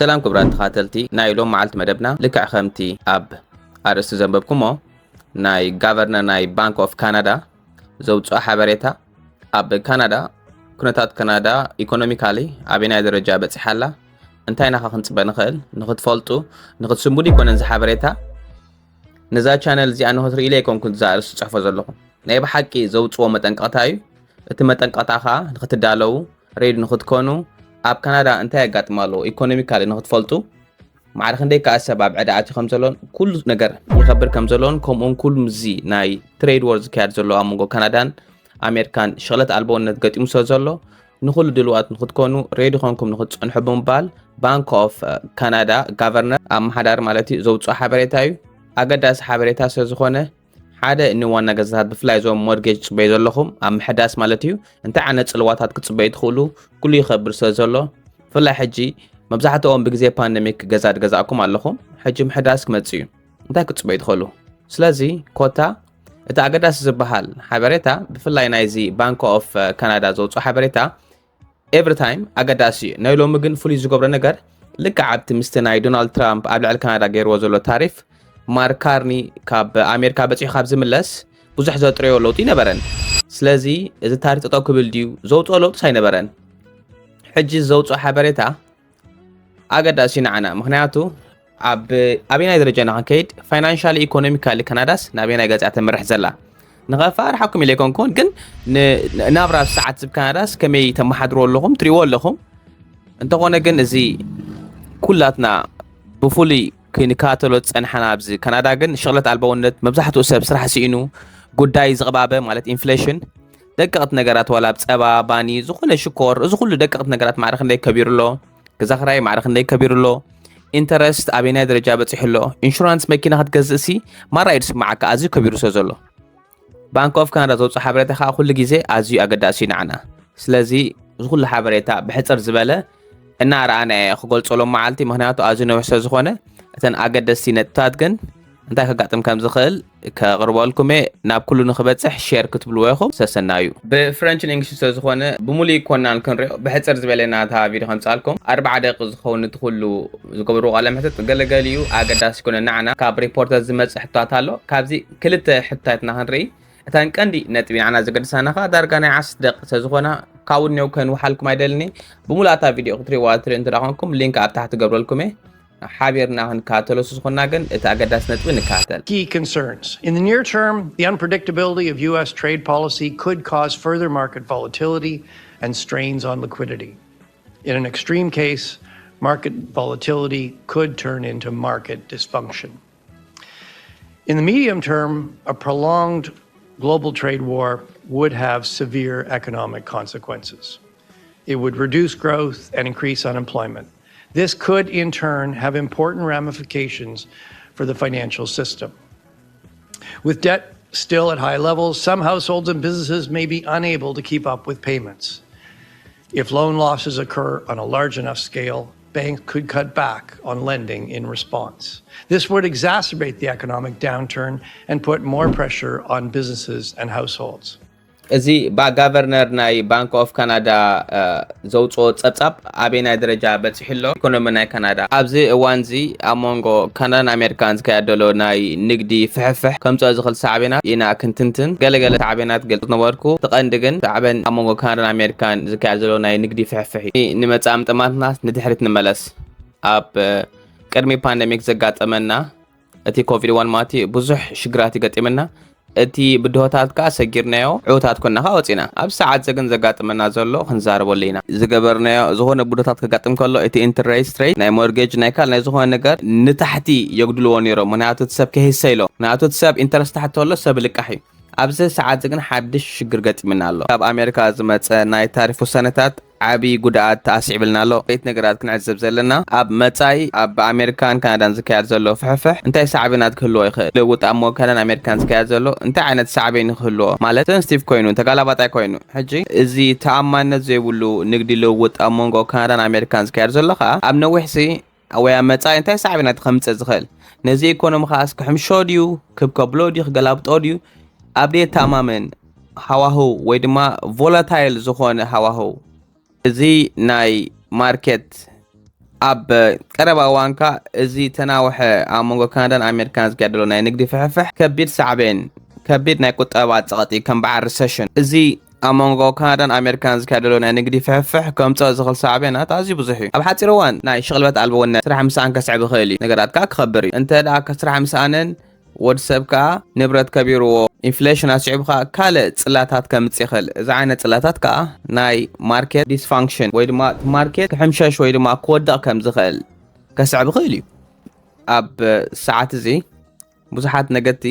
سلام كبرات تخاتلتي ناي لوم معلت مدبنا لكع خمتي أب أرست زنببكمو ناي غافرنر ناي بانك أوف كندا زوجو حبريتا أب كندا كنتات كندا إيكونوميكالي أبينا درجة بتصحلا انتاي نخا خنصبا نخل نختفلطو نختسمودي كونن زحبريتا نزا channel زي أنو هتري إليكم كنت زارس صحفة زلهم ناي بحكي زوجو متنقطايو اتمتنقطاخا نختدالو ريد نختكونو أب كندا انتاي قاتمالو إيكونوميكالي نختفلطو معرخ ندي كاسباب عداعتي خمزلون كل نجر يخبر كمزلون كومون كل مزي ناي تريد وورز كاد زلو أمونغو كندان أمريكان شغلت ألبون نتقطيم سوزلو نخل دلوقت نختكونو ريد خونكم نخت نحبهم بال بانك أوف كندا غافرنر أم حدار مالتي زوجو حبريتايو أقداس حبريتا سوزخونه حدا إنه وانا جزات بفلاي زوم مورجيج تصبيد لهم أم حداس مالتيو انت عنت الواتات كتصبيد خلو كل يخبر سوزلو فلا حجي مبزحتهم بجزء بانديميك جزاكم علىهم حجم حداس كمتسيو انت كتصبيد خلو سلازي كوتا اتا أقداس زبحال حبريتا بفلاي نايزي بانك أوف كندا زوجو حبريتا every time أقداسي نايلو مجن فولي زقبر نجر لك عبت مستناي دونالد ترامب قبل على كندا غير وزلو تعرف ماركارني كاب أمريكا بتشي خابز ملس بزح زوت ريو لوتي نبرن سلازي إذا تعرف تطاقب الديو زوت لوت ساي نبرن حجي زوت حبريتا أقداسي نعنا مخنياتو أبينا درجة نحكيد financial economical كنداس نبينا جزء أتمرح زلا نغفار حكم إليكم كون جن نابرا ساعات بكنداس كمي تم حضروا لهم تريول لهم أنت قلنا جن زي كلاتنا بفولي كينيكاتلوت أنحنا بزي كندا جن شغلة البونت مبزحته سب صراحة سينو good days غبابة مالت inflation دققت نجارات ولا بسبب باني زخون شكر زخون دققت نجارات معرخ ندي كبير له كزخراي معرخ ندي كبير له interest أبينا درجة بتحله insurance مكينة هتجزسي ما رأيت معك أزي كبير سوزله بانك أوف كندا زوج حبرتها خا كل جزء أزي أقداسي نعنا سلازي زخون حبرتها بحثر زبالة النار أنا خقول صلوا معلتي مهناتو أزي نوع سوزخونه أتن أقداسي نتاتجن انت كقطم كم زخل كغربالكم ناب كله نخبتصح شير كتبلو ياخو سسنايو بفرنش انجلش زخونه بمولي كنا نكنري بحصر زبلنا تا فيديو خنصالكم 4 دقيقه زخون تدخلوا زقبروا قلمت تقلقليو اقداس كنا نعنا كاب ريبورتر زمص حطاتالو كابزي كلته حطاتنا هنري اتان قندي نطبي انا زقدسانا خا دارغانا 10 دقيقه زخونه كاونيو كان وحالكم ايدلني بمولاتا فيديو قطري واتر انت راكم لينك اب تحت قبرلكم Key concerns. In the near term, the unpredictability of U.S. trade policy could cause further market volatility and strains on liquidity. In an extreme case, market volatility could turn into market dysfunction. In the medium term, a prolonged global trade war would have severe economic consequences. It would reduce growth and increase unemployment. This could, in turn, have important ramifications for the financial system. With debt still at high levels, some households and businesses may be unable to keep up with payments. If loan losses occur on a large enough scale, banks could cut back on lending in response. This would exacerbate the economic downturn and put more pressure on businesses and households. زي با غافرنر ناي بانك اوف كندا زوصو تصصاب ابينا درجه بتحلو ايكونومي ناي كندا ابزي وانزي امونغو كندا امريكانز كادلو ناي نقدي فحفح كمصو زخل صعبنا ينا كنتنتن غلغله تعبينات قلت نوركو تقندغن تعبن امونغو كندا امريكان زكازلو ناي نقدي فحفح نمصام طماتنا ندحرت نملس اب قدمي بانديميك زغاطمنا اتي كوفيد 1 ماتي بزح شغرات يغطمنا اتي بدوتات كا سغيرنايو عوتات كنا خاوصينا اب ساعات زغن زغاطمنا زلو خنزاربولينا زغبرنايو زهونه بدوتات كغاطم كلو اتي انترست ريت ناي مورجيج ناي كال ناي زهونه نغر نتحتي يغدلو نيرو مناتو تسب كهيسيلو ناتو تسب انترست تحت ولو سب لقحي ابز ساعات زغن حدش شغر غاطمنا الله اب امريكا زمص ناي تاريفو سنتات عبي غدات تاسعبلنا له بيت نغرات كنعزب زلنا اب مصاي اب امريكان كندان زكيار زلو فحفح انتي صعبينات كله يخل لوط امو كان امريكان زكيار زلو انتي عينت صعبين كله مالت ستيف كوينو تغلابطاي كوينو حجي ازي تامانت زيبلو نغدي لوط امونغو كندان امريكان زكيار زلو خا اب نوحسي اويا مصاي انتي صعبينات خمص زخل نزي ايكونومي خاس كحمشوديو كبكبلودي غلابطوديو ابدي تمامن هواهو ويدما فولاتايل زخون هواهو زي ناي ماركت ኣብ ቀረባ እዋንካ እዚ ተናውሐ ኣብ መንጎ ካናዳን ኣሜሪካን ዝካየደሎ ናይ ንግዲ ፍሕፍሕ ከቢድ ሳዕቤን ከቢድ ናይ ቁጠባ ፀቕጢ ከም በዓል ሪሰሽን እዚ ኣብ መንጎ ካናዳን ኣሜሪካን ዝካየደሎ ናይ ንግዲ ፍሕፍሕ ከምፅኦ ዝኽእል ሳዕቤናት ኣዝዩ ብዙሕ እዩ ኣብ ሓፂር እዋን ናይ ሽቕልበት ኣልቦነት ስራሕ ምስኣን ከስዕብ ይኽእል እዩ ነገራት ከዓ ክኸብር እዩ እንተ ደኣ ከስራሕ ምስኣንን ወዲ ሰብ ከዓ ንብረት ከቢርዎ ኢንፍሌሽን ኣስዒብካ ካልእ ፅላታት ከምፅእ ይኽእል እዚ ዓይነት ፅላታት ከዓ ናይ ማርኬት ዲስፋንክሽን ወይ ድማ ማርኬት ክሕምሸሽ ወይ ድማ ክወድቕ ከም ዝኽእል ከስዕብ ይኽእል እዩ ኣብ ሰዓት እዚ ብዙሓት ነገርቲ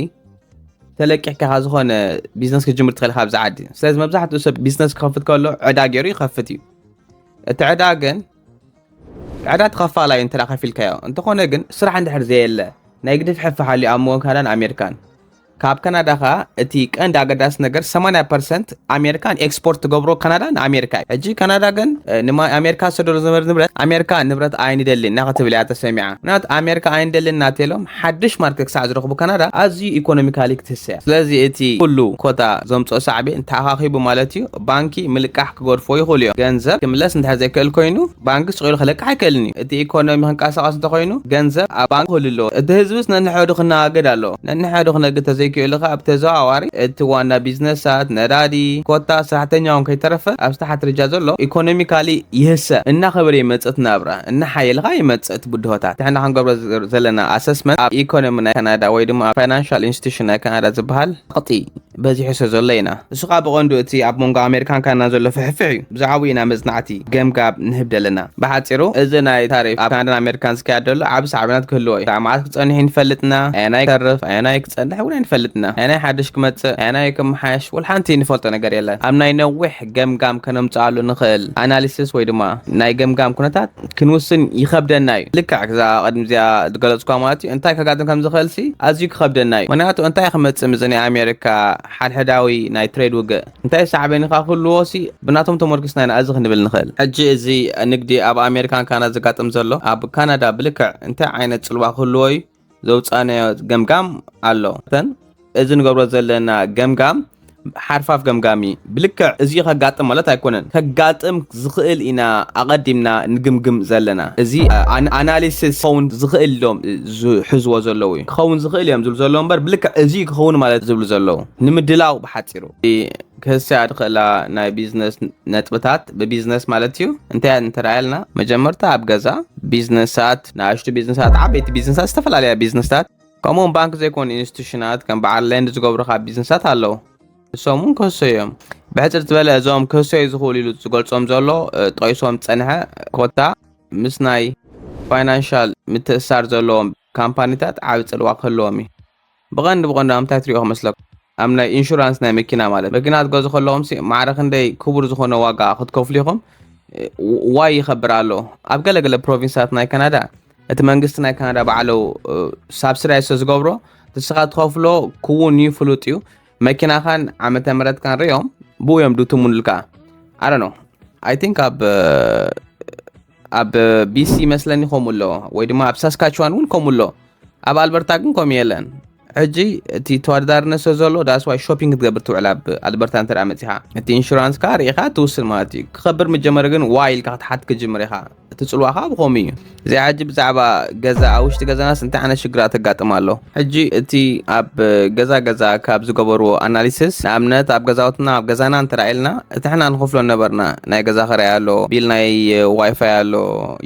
ተለቂሕካ ዝኾነ ቢዝነስ ክጅምር ትኽእል ካብ ዝዓዲ ስለዚ መብዛሕትኡ ሰብ ቢዝነስ ክኸፍት ከሎ ዕዳግ ገይሩ ይኸፍት እዩ እቲ ዕዳግን ዕዳ ተኸፋላይ እንተ ከፊልካዮ እንተኾነ ግን ስራሕ እንድሕር ዘየለ ናይ ግድፍ ሕፍሓሊ ኣብ መንጎ ካናዳን ኣሜሪካን ካብ ካናዳ ኸ እቲ ቀንዲ ኣገዳሲ ነገር 80% ኣሜሪካን ኤክስፖርት ትገብሮ ካናዳ ንኣሜሪካ እዩ ሕጂ ካናዳ ግን ንኣሜሪካ ዝሰደሮ ዝነበረ ንብረት ኣሜሪካ ንብረት ኣይንደልን እናኸትብል እያ ተሰሚዓ ምክንያቱ ኣሜሪካ ኣይንደልን እናተሎም ሓድሽ ማርኬት ክሳዕ ዝረኽቡ ካናዳ ኣዝዩ ኢኮኖሚካሊ ክትህስያ ስለዚ እቲ ኩሉ ኮታ ዘምፅኦ ሳዕቤን ተኣኻኺቡ ማለት እዩ ባንኪ ምልቃሕ ክገድፎ ይኽእሉ እዮም ገንዘብ ክምለስ እንድሕር ዘይክእል ኮይኑ ባንኪ ስቂሉ ክለቅሕ ኣይክእልን እዩ እቲ ኢኮኖሚ ክንቀሳቐስ እንተኮይኑ ገንዘብ ኣብ ባንኪ ክህሉ ኣለዎ እቲ ህዝብስ ነንሕዱ ክነጋገድ ኣለዎ ነንሕዱ ክነግድ ተዘይክእልካ ኣብ ተዘዋዋሪ እቲ ዋና ቢዝነሳት ነዳዲ ኮታ ሰራሕተኛውን ከይተረፈ ኣብ ስታሓት ርጃ ዘሎ ኢኮኖሚካሊ ይህሰ እናኸበረ ይመፅእ ናብራ እናሓየልካ ይመፅእ እቲ ብድሆታት ንሕና ክንገብሮ ዘለና ኣሰስመንት ኣብ ኢኮኖሚ ናይ ካናዳ ወይ ድማ ፋይናንሻል ኢንስቲትዩሽን ናይ ካናዳ ዝበሃል ቅጢ በዚ ሕሶ ዘሎ ኢና እሱ ከዓ ብቐንዱ እቲ ኣብ መንጎ ኣሜሪካን ካናዳ ዘሎ ፍሕፍሕ እዩ ብዛዕባ ኢና መፅናዕቲ ገምጋብ ንህብ ዘለና ብሓፂሩ እዚ ናይ ታሪፍ ኣብ ካናዳን ኣሜሪካን ዝካየድ ዘሎ ዓብ ሳዕቤናት ክህልዎ እዩ ሰዓማት ክፀንሕ ንፈልጥና ኣየናይ ክተርፍ ኣየናይ ክፀንሕ እውን ንፈልጥና ኣየናይ ሓድሽ ክመፅእ ኣየናይ ክመሓየሽ ወልሓንቲ ንፈልጦ ነገር የለን ኣብ ናይ ነዊሕ ገምጋም ከነምፅኣሉ ንኽእል ኣናሊሲስ ወይ ድማ ናይ ገምጋም ኩነታት ክንውስን ይኸብደና እዩ ልክዕ ክዛ ቅድሚ እዚኣ ዝገለፅኳ ማለት እዩ እንታይ ከጋጥም ከም ዝኽእል ሲ ኣዝዩ ክኸብደና እዩ ምክንያቱ እንታይ ክመፅእ ምዝ ናይ ኣሜሪካ ሓድሕዳዊ ናይ ትሬድ ውግእ እንታይ ሳዕቤን ኢኻ ክህልዎ ሲ ብናቶም ተመርኪስና ኢና እዚ ክንብል ንኽእል ሕጂ እዚ ንግዲ ኣብ ኣሜሪካን ካናዳ ዝጋጥም ዘሎ ኣብ ካናዳ ብልክዕ እንታይ ዓይነት ፅልዋ ክህልዎ እዩ ዘውፃናዮ ገምጋም ኣሎ እዚ ንገብሮ ዘለና ገምጋም ሓርፋፍ ገምጋሚ ብልክዕ እዚ ከጋጥም ማለት ኣይኮነን ከጋጥም ዝኽእል ኢና ኣቐዲምና ንግምግም ዘለና እዚ ኣናሊሲስ ክኸውን ዝኽእል ሎም ዝሕዝዎ ዘለዉ እዩ ክኸውን ዝኽእል እዮም ዝብሉ ዘለዉ እምበር ብልክዕ እዚ ክኸውን ማለት ዝብሉ ዘለዉ ንምድላው ብሓፂሩ ክህስያ ድኽእላ ናይ ቢዝነስ ነጥብታት ብቢዝነስ ማለት እዩ እንታይ እንተራኣየልና መጀመርታ ኣብ ገዛ ቢዝነሳት ንኣሽቱ ቢዝነሳት ዓበይቲ ቢዝነሳት ዝተፈላለያ ቢዝነሳት ከምኡውን ባንክ ዘይኮኑ ኢንስቲትዩሽናት ከም በዓል ለንድ ዝገብሩካ ቢዝነሳት ኣለዉ እሶም እውን ክህሶ እዮም ብሕፅር ዝበለ እዞም ክህሶዩ ዝኽእሉ ኢሉ ዝገልፆም ዘሎ ጠቂሶም ፀንሐ ኮታ ምስ ናይ ፋይናንሻል ምትእስሳር ዘለዎም ካምፓኒታት ዓብ ፅልዋ ክህልዎም እዩ ብቐንዲ ኣብ እንታይ ትሪኦ ክመስለኩም ኣብ ናይ ኢንሹራንስ ናይ መኪና ማለት መኪና ትገዙ ከለዎም ማዕረ ክንደይ ክቡር ዝኾነ ዋጋ ክትከፍሉ ኢኹም ዋይ ይኸብር ኣሎ ኣብ ገለገለ ፕሮቪንሳት ናይ ካናዳ እቲ መንግስቲ ናይ ካናዳ ባዕሉ ሳብስዳይዝ ዝገብሮ ንስኻ ትኸፍሎ ክውን እዩ ፍሉጥ እዩ መኪናኻን ዓመተ ምህረት ክንሪኦም ብዮም ዱትሙን ልካ ኣረ ኖ ኣይ ቲንክ ኣብ ቢሲ መስለኒ ከምኡ ኣሎ ወይ ድማ ኣብ ሳስካችዋን እውን ከምኡ ኣሎ ኣብ ኣልበርታ ግን ከምኡ የለን ሕጂ እቲ ተወዳዳርነት ዘሎ ዳስ ዋይ ሾፒንግ ትገብር ትውዕል ኣብ ኣልበርታ እንተደኣ መፂኻ እቲ ኢንሹራንስ ካ ርኢኻ ትውስን ማለት እዩ ክኸብር ምጀመር ግን ዋይ ኢልካ ክትሓት ክጅምር ኢኻ እቲ ፅልዋኻ ብኸምኡ እዩ እዚ ሕጂ ብዛዕባ ገዛ ኣብ ውሽጢ ገዛናስ እንታይ ዓይነት ሽግራት ተጋጥም ኣሎ ሕጂ እቲ ኣብ ገዛ ካብ ዝገበርዎ ኣናሊሲስ ንኣብነት ኣብ ገዛውትና ኣብ ገዛና እንተራእየልና እቲ ሕና ንኸፍሎ ነበርና ናይ ገዛ ክራይ ኣሎ ቢል ናይ ዋይፋይ ኣሎ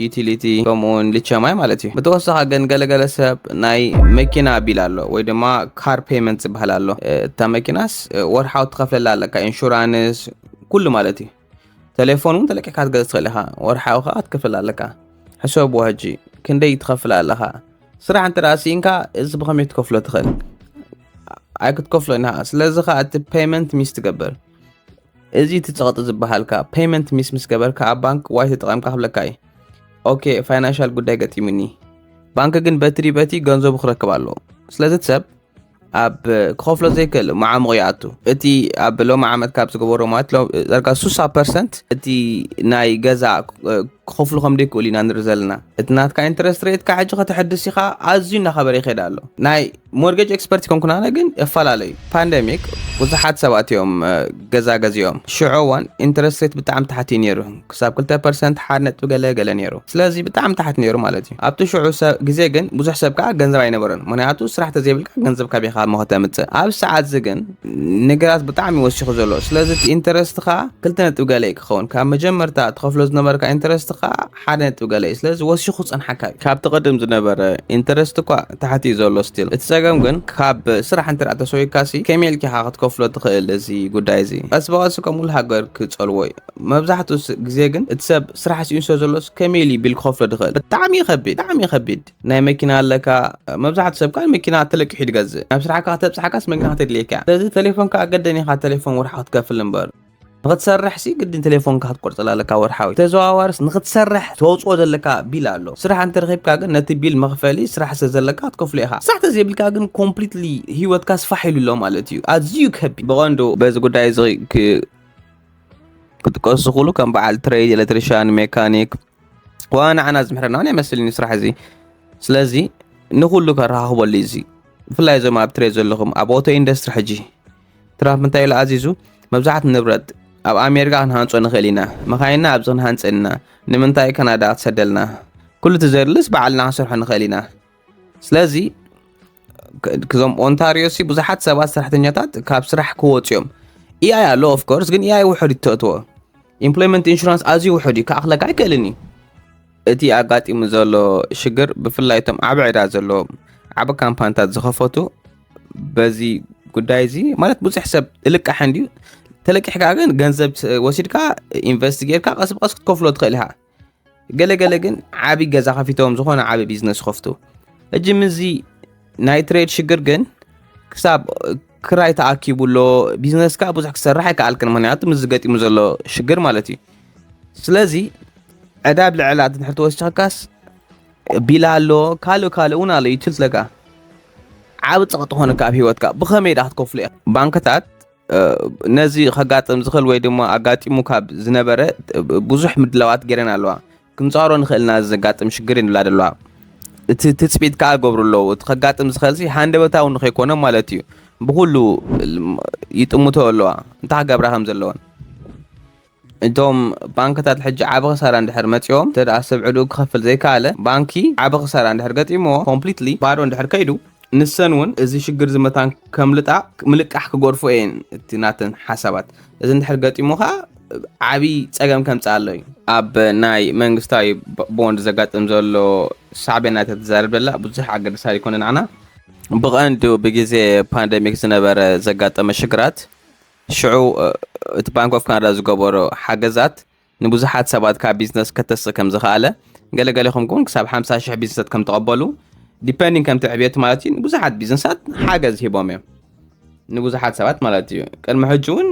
ዩቲሊቲ ከምኡውን ልቸማይ ማለት እዩ ብተወሳኺ ግን ገለገለ ሰብ ናይ መኪና ቢል ኣሎ ወይ ድማ ካር ፔመንት ዝበሃል ኣሎ እታ መኪናስ ወርሓዊ ትኸፍለላ ኣለካ ኢንሹራንስ ኩሉ ማለት እዩ ቴሌፎን እውን ተለቂሕካ ክትገዝእ ትኽእል ኢኻ ወርሓዊ ከዓ ትከፍል ኣለካ ሕሰብዎ ሕጂ ክንደይ ትኸፍል ኣለኻ ስራሕ እንተደኣ ሲኢንካ እዚ ብኸመይ ትከፍሎ ትኽእል ኣይ ክትከፍሎ ኢና ስለዚ ከዓ እቲ ፔመንት ሚስ ትገብር እዚ እቲ ፀቕጢ ዝበሃልካ ፔመንት ሚስ ምስ ገበርካ ኣብ ባንክ ዋይ ተጠቒምካ ክብለካ እዩ ኦኬ ፋይናንሻል ጉዳይ ገጢሙኒ ባንክ ግን በቲ ገንዘቡ ክረክብ ኣለዎ ስለዚ ሰብ ኣብ ክኸፍሎ ዘይክእል መዓሙቕ ይኣቱ እቲ ኣብ ሎሚ ዓመት ካብ ዝገበሮ ማለት ዳርጋ 60% እቲ ናይ ገዛ كخفلكم ديك ولينا نرزلنا اتنات كا انترست ريت كا حاجه تحدثي خا ازينا خبري خيدالو ناي مورجج اكسبرت كون كنا ግን يفعلالي بانديميك وزحات سبات يوم غزا شعوان انترست ريت بتاعم تحت نيرو كساب 2% حانت وغلا نيرو سلازي بتاعم تحت نيرو مالتي ابتو شعو غزي ግን ብዙ حساب كا ገንዘብ አይነበረን ምክንያቱ ስራሕ ተዘይብልካ ገንዘብ ካቢኻ መኸተምጽ ኣብ ሰዓት ዝግን ነገራት በጣም ይወስኹ ዘሎ ስለዚ ኢንተረስት ካ 2.2 ክኸውን ካብ መጀመርታ ተኸፍሎ ዝነበርካ ኢንተረስት ካ 1.2 ስለዚ ወስኹ ጽንሐካ ካብ ተቀደም ዝነበረ ኢንተረስት ኳ ታሕቲ ዘሎ ስቲል እትሰገም ግን ካብ ስራሕ እንተራእተ ሶይካሲ ከመልኪ ካ ክትከፍሎ ትኽእል እዚ ጉዳይ እዚ ኣስባዋስ ከሙል ሃገር ክጸልዎ መብዛሕቱ ግዜ ግን እትሰብ ስራሕ ሲንሶ ዘሎስ ከመሊ ቢል ክከፍሎ ትኽእል በጣም ይኸቢድ ናይ መኪና ኣለካ መብዛሕቱ ሰብ ካን መኪና ተለቅሕ ይድገዝ ኣብ ስራሕካ ተብጽሓካስ መኪና ተድልየካ ስለዚ ቴሌፎንካ ገደኒኻ ቴሌፎን ወርሓ ክትከፍል እምበር ንኽትሰርሕ ሲ ግድን ቴሌፎንካ ክትቆርጽ ኣለካ ወርሓዊ ተዘዋዋርስ ንኽትሰርሕ ተወጽኦ ዘለካ ቢል ኣሎ ስራሕ እንተ ረኺብካ ግን ነቲ ቢል መኽፈሊ ስራሕ ዘለካ ትከፍሎ ኢኻ ስራሕ ተዘይብልካ ግን ኮምፕሊትሊ ህይወትካ ስፋሒሉ ኣሎ ማለት እዩ ኣዝዩ ከቢድ ብቐንዱ በዚ ጉዳይ እዚ ክትቀሱ ኩሉ ከም በዓል ትሬድ ኤሌክትሪሻን ሜካኒክ ዋና ዓና ዝምሕረና ናይ መስልኒ ስራሕ እዚ ስለዚ ንኹሉ ከረኻኽበሉ እዚ ብፍላይ ዞም ኣብ ትሬድ ዘለኹም ኣብ ኦቶ ኢንዱስትሪ ሕጂ ትራፍ ምንታይ ኢሉ ኣዚዙ መብዛሕት ንብረት ኣብ ኣሜሪካ ክንሃንጾ ንኽእል ኢና መኻይና ኣብዚ ክንሃንጽና ንምንታይ ካናዳ ክትሰደልና ኩሉ ትዘርልስ በዓልና ክንሰርሖ ንኽእል ኢና ስለዚ ክዞም ኦንታሪዮ ሲ ብዙሓት ሰባት ሰራሕተኛታት ካብ ስራሕ ክወፁ እዮም ኢኣይ ኣሎ ኦፍ ኮርስ ግን ኢኣይ ውሑድ ይተእትዎ ኢምፕሎይመንት ኢንሹራንስ ኣዝዩ ውሑድ እዩ ከኣኽለካ ኣይክእልኒ እቲ ኣጋጢሙ ዘሎ ሽግር ብፍላይ እቶም ዓብ ዕዳ ዘለዎም ዓብ ካምፓኒታት ዝኸፈቱ በዚ ጉዳይ እዚ ማለት ብዙሕ ሰብ እልቃሕ እንድዩ ተለቂሕካ ግን ገንዘብ ወሲድካ ኢንቨስቲጌርካ ቀስ በቀስ ክትከፍሎ ትኽእል ኢኻ ገለገለ ግን ዓቢ ገዛ ከፊቶም ዝኾነ ዓቢ ቢዝነስ ከፍቱ እጂ ምዚ ናይ ትሬድ ሽግር ግን ክሳብ ክራይ ተኣኪቡሎ ቢዝነስካ ብዙሕ ክሰርሕ ኣይከኣልክን ምክንያቱ ምዝ ገጢሙ ዘሎ ሽግር ማለት እዩ ስለዚ ዕዳብ ልዕላት ንሕርቲ ወስድካስ ቢላ ኣሎ ካልእ እውን ኣሎ ይትልትለካ ዓብ ፀቕጢ ኾነካ ኣብ ሂወትካ ብኸመይ ዳ ክትከፍሉ ኢኻ ባንክታት ነዚ ከጋጥም ዝኽእል ወይ ድማ ኣጋጢሙ ካብ ዝነበረ ብዙሕ ምድላዋት ገይረን ኣለዋ ክንጻሮ ንኽእልና ዘጋጥም ሽግር እንብላ ደለዋ እቲ ትጽቢት ከዓ ገብሩ ኣለዉ እቲ ከጋጥም ዝኽእል ሲ ሃንደበታዊ ንኸይኮነ ማለት እዩ ብኩሉ ይጥምቶ ኣለዋ እንታይ ክገብራ ከም ዘለወን እቶም ባንክታት ሕጂ ዓብ ኽሳራ እንድሕር መጺኦም ተደኣ ሰብ ዕዱግ ክኸፍል ዘይከኣለ ባንኪ ዓብ ኽሳራ እንድሕር ገጢምዎ ኮምፕሊትሊ ባዶ እንድሕር ከይዱ ንሰን እውን እዚ ሽግር ዝመታን ከምልጣ ምልቃሕ ክጎርፎ እየን እቲ ናተን ሓሳባት እዚ እንድሕር ገጢሙኻ ዓቢ ፀገም ከምፃ ኣሎ እዩ ኣብ ናይ መንግስታዊ ቦንድ ዘጋጥም ዘሎ ሳዕቤናት ተዛረብ ደላ ብዙሕ ኣገዳሳሪ ይኮነን ዓና ብቐንዱ ብግዜ ፓንደሚክ ዝነበረ ዘጋጠመ ሽግራት ሽዑ እቲ ባንክ ኦፍ ካናዳ ዝገበሮ ሓገዛት ንብዙሓት ሰባት ካብ ቢዝነስ ከተስቕ ከም ዝኽኣለ ገለገለኹም እውን ክሳብ 50,000 ቢዝነሳት ከም ተቐበሉ ዲፔንዲንግ ከም ትዕብየት ማለት እዩ ብዙሓት ቢዝነሳት ሓገዝ ሂቦም እዮም ንብዙሓት ሰባት ማለት እዩ ቅድሚ ሕጂ እውን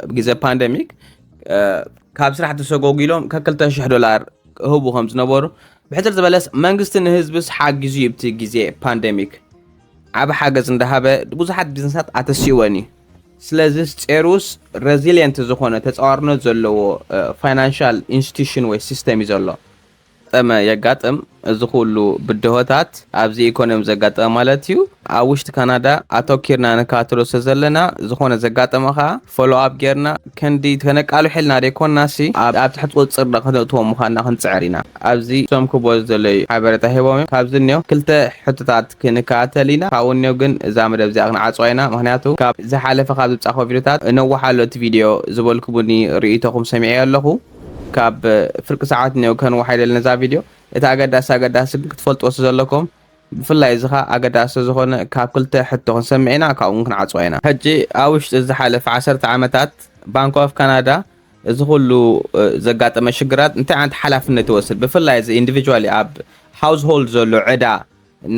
ብግዜ ፓንደሚክ ካብ ስራሕ ተሰጎጊሎም $2,000 ህቡ ከም ዝነበሩ ብሕፅር ዝበለስ መንግስቲ ንህዝብስ ሓጊዙ ይብቲ ግዜ ፓንደሚክ ዓብ ሓገዝ እንዳሃበ ብዙሓት ቢዝነሳት ኣተሲወን እዩ ስለዚ ጼሩስ ሬዚሊየንት ዝኾነ ተጻዋርነት ዘለዎ ፋይናንሻል ኢንስቲትዩሽን ወይ ሲስተም እዩ ዘሎ ጠመ የጋጥም እዚ ኩሉ ብድሆታት ኣብዚ ኢኮኖሚ ዘጋጠመ ማለት እዩ ኣብ ውሽጢ ካናዳ ኣተኪርና ንካትሎ ዘለና ዝኾነ ዘጋጠመ ኸ ፎሎ ኣፕ ጌርና ከንዲ ከነቃሉ ሒልና ደይኮናሲ ኣብ ትሕቲ ቁፅር ክንእትዎ ምዃንና ክንፅዕር ኢና ኣብዚ ቶም ክቦ ዘለዩ ሓበሬታ ሂቦም ካብዚ እኒኦ ክልተ ሕቶታት ክንከታተል ኢና ካብኡ እኒኦ ግን እዛ መደብ እዚኣ ክንዓፅዋ ኢና ምክንያቱ ካብ ዝሓለፈ ካብ ዝፃፎ ቪድዮታት እነዋሓሎ እቲ ቪድዮ ዝበልኩብኒ ርኢቶኹም ሰሚዐ ኣለኹ ካብ ፍርቂ ሰዓት ነው ከንዋሓይደል ነዛ ቪድዮ እቲ ኣገዳሲ ክትፈልጥዎ ዘለኩም ብፍላይ እዚ ኸ ኣገዳሲ ዝኾነ ካብ ክልተ ሕቶ ክንሰምዕ ኢና ካብኡ ክንዓፅዋ ኢና ሕጂ ኣብ ውሽጢ ዝሓለፈ 10 ዓመታት ባንክ ኦፍ ካናዳ እዚ ኩሉ ዘጋጠመ ሽግራት እንታይ ዓይነት ሓላፍነት ይወስድ ብፍላይ እዚ ኢንዲቪጁዋሊ ኣብ ሃውስሆልድ ዘሎ ዕዳ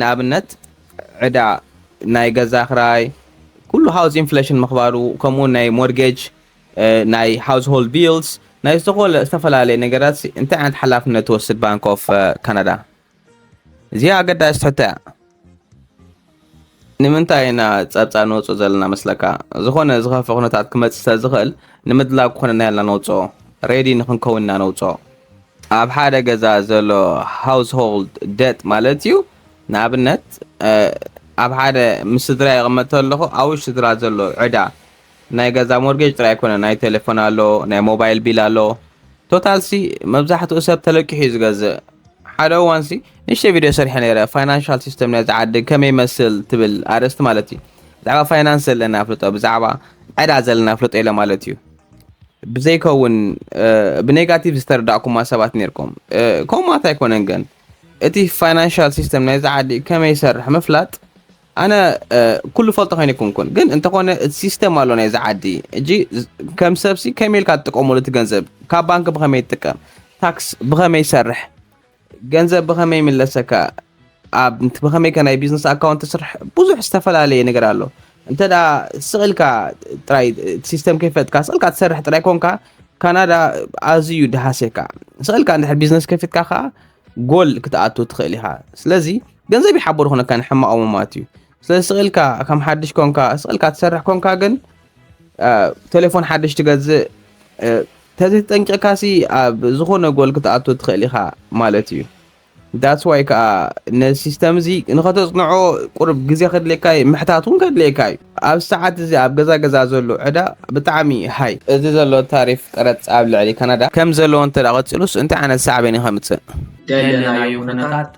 ንኣብነት ዕዳ ናይ ገዛ ክራይ ኩሉ ሃውስ ኢንፍሌሽን ምኽባሩ ከምኡ ናይ ሞርጌጅ ናይ ሃውስሆልድ ቢልስ ናይ ዝተፈላለዩ ነገራት እንታይ ዓይነት ሓላፍነት ትወስድ ባንክ ኦፍ ካናዳ እዚ ኣገዳሲ ትሕቶ ንምንታይ ኢና ፀብፃብ ነውፅኦ ዘለና መስለካ ዝኾነ ዝኸፈ ኩነታት ክመፅእ ዝኽእል ንምድላው ክኾነና ያልና ነውፅኦ ሬዲ ንክንከውን ኢና ነውፅኦ ኣብ ሓደ ገዛ ዘሎ household debt ማለት እዩ ንኣብነት ኣብ ሓደ ምስ ስድራ ይቕመጥ ኣለኹ ኣብ ውሽጢ ስድራ ዘሎ ዕዳ ናይ ገዛ ሞርጌጅ ጥራይ ኣይኮነ ናይ ቴሌፎን ኣሎ ናይ ሞባይል ቢል ኣሎ ቶታልሲ መብዛሕትኡ ሰብ ተለቂሑ እዩ ዝገዝእ ሓደ እዋንሲ ንእሽተይ ቪድዮ ሰሪሐ ነይረ ፋይናንሻል ሲስተም ናይ ዝዓዲ ከመይ ይመስል ትብል ኣርእስቲ ማለት እዩ ብዛዕባ ፋይናንስ ዘለና ፍልጦ ብዛዕባ ዕዳ ዘለና ፍልጦ ኢለ ማለት እዩ ብዘይከውን ብኔጋቲቭ ዝተረዳእኩማ ሰባት ነርኩም ከምኡማት ኣይኮነን ግን እቲ ፋይናንሻል ሲስተም ናይ ዝዓዲ ከመይ ይሰርሕ ምፍላጥ ኣነ ኩሉ ፈልጦ ኮይነኩን ግን እንተኾነ ሲስተም ኣሎ ናይ ዝዓዲ እጂ ከም ሰብሲ ከመይ ኢልካ ትጥቀመሉ እቲ ገንዘብ ካብ ባንክ ብኸመይ ይጥቀም ታክስ ብኸመይ ይሰርሕ ገንዘብ ብኸመይ ይምለሰካ ኣብ ብኸመይ ከናይ ቢዝነስ ኣካውንት ትስርሕ ብዙሕ ዝተፈላለየ ነገር ኣሎ እንተዳ ስቕልካ ጥራይ ሲስተም ከይፈጥካ ስቕልካ ትሰርሕ ጥራይ ኮንካ ካናዳ ኣዝዩ ድሃሴካ ስቕልካ እንድሕር ቢዝነስ ከፊትካ ከዓ ጎል ክትኣቱ ትኽእል ኢኻ ስለዚ ገንዘብ ይሓብር ኾነካ ንሕማቕ እሙማት እዩ ስለዚ ስቕልካ ከም ሓድሽ ኮንካ ስቕልካ ትሰርሕ ኮንካ ግን ቴሌፎን ሓድሽ ትገዝእ ተዘይተጠንቂቕካሲ ኣብ ዝኾነ ጎል ክትኣቱ ትኽእል ኢኻ ማለት እዩ that's why ከዓ ነሲስተም እዚ ንኸተፅንዖ ቁርብ ግዜ ከድልየካ ምሕታት እውን ከድልየካ እዩ ኣብ ሰዓት እዚ ኣብ ገዛ ዘሎ ዕዳ ብጣዕሚ ሃይ እዚ ዘሎ ታሪፍ ቀረፅ ኣብ ልዕሊ ካናዳ ከም ዘለዎ እንተዳ ቀፂሉስ እንታይ ዓይነት ሳዕቤን ከምፅእ ደለናዮ ኩነታት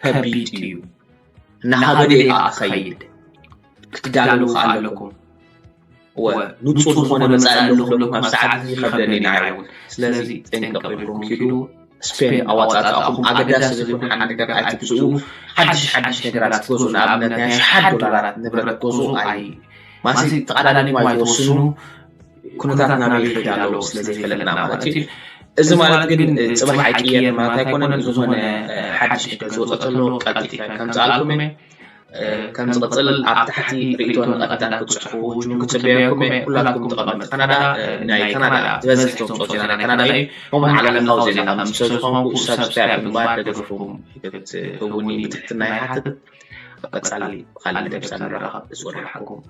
ከቢድ እዩ እናሃበደ ኣኸይድ ክትዳለሉ ኣለኩም ንፁር ዝኾነ መፃኢ ኣለኩም ለኩም ኣብ ሰዓት እዚ ከብደኒ ናይውን ስለዚ ጥንቅቕ ኢልኩም ኪዱ ስፔን ኣዋፃፅኣኹም ኣገዳሲ ዝኾነ ሓደ ነገር ኣይትግዝኡ ሓድሽ ነገራት ትገዝኡ ንኣብነት ናይ $1 ንብረት ትገዝኡ ኣይ ማሲ ተቐዳዳኒም ኣይትወስኑ ኩነታት ናበይ ይኸይድ ኣለዎ ስለዘይፈለጥና ማለት እዩ እዚ ማለት ግን ፅባሕ ኣይቅየር ማለት ኣይኮነን ዝኾነ ሓድሽ ነገር ዝወፀ ተሎ ቀልጢፈ ከምዝኣልኩም እየ ከም ዝቕፅል ኣብ ታሕቲ ርእቶን ቀጥታ ክትፅሕፉ ክትፅበየኩም ኩላትኩም ተቐመጥ ካናዳ ናይ ካናዳ ዝበዝሕ ተምፅኦ ዜና ናይ ካናዳ እዩ ከምኡ ዓለምለኻዊ ዜና ምስ ዝኾንኩ ሰብስክራይብ ምግባር ደገፍኩም ክትህቡኒ ብትሕትና ይሓትት ቀፃሊ ካልእ መደብ ንራኸብ ዝወርሓኩም